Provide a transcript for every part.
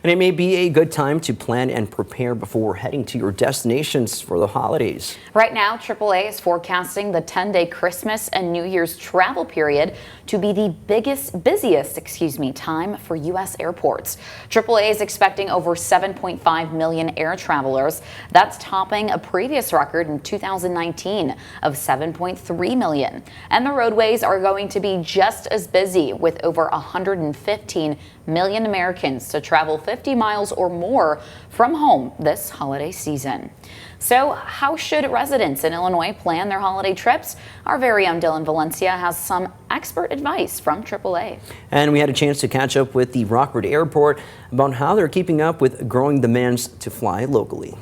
And it may be a good time to plan and prepare before heading to your destinations for the holidays. Right now, AAA is forecasting the 10-day Christmas and New Year's travel period to be the busiest time for U.S. airports. AAA is expecting over 7.5 million air travelers. That's topping a previous record in 2019 of 7.3 million. And the roadways are going to be just as busy, with over 115 million Americans to travel 50 miles or more from home this holiday season. So how should residents in Illinois plan their holiday trips? Our very own Dylan Valencia has some expert advice from AAA. And we had a chance to catch up with the Rockford Airport about how they're keeping up with growing demands to fly locally.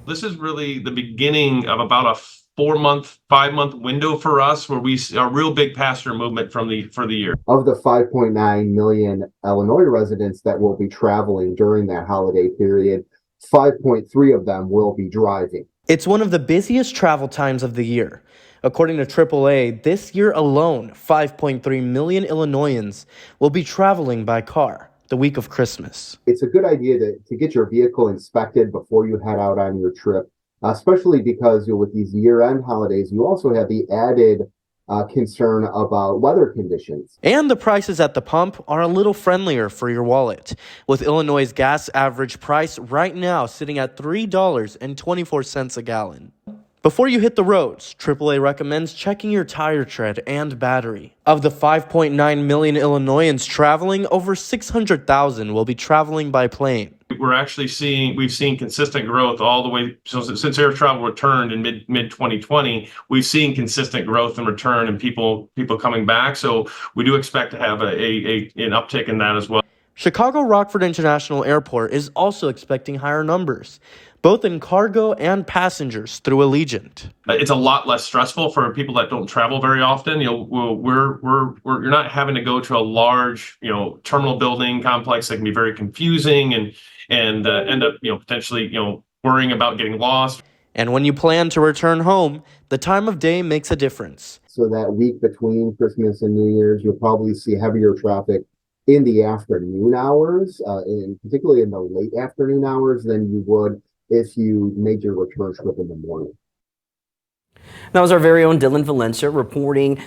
This is really the beginning of about a 5-month window for us, where we see a real big passenger movement for the year. Of the 5.9 million Illinois residents that will be traveling during that holiday period, 5.3 of them will be driving. It's one of the busiest travel times of the year. According to AAA, this year alone, 5.3 million Illinoisans will be traveling by car the week of Christmas. It's a good idea to get your vehicle inspected before you head out on your trip, especially because with these year-end holidays, you also have the added concern about weather conditions. And the prices at the pump are a little friendlier for your wallet, with Illinois' gas average price right now sitting at $3.24 a gallon. Before you hit the roads, AAA recommends checking your tire tread and battery. Of the 5.9 million Illinoisans traveling, over 600,000 will be traveling by plane. We've seen consistent growth all the way. So since air travel returned in mid 2020, we've seen consistent growth and return and people coming back. So we do expect to have an uptick in that as well. Chicago Rockford International Airport is also expecting higher numbers, both in cargo and passengers through Allegiant. It's a lot less stressful for people that don't travel very often. You're not having to go to a large, terminal building complex that can be very confusing and end up, potentially, worrying about getting lost. And when you plan to return home, the time of day makes a difference. So that week between Christmas and New Year's, you'll probably see heavier traffic in the afternoon hours, and particularly in the late afternoon hours, than you would if you made your return trip in the morning. That was our very own Dylan Valencia reporting.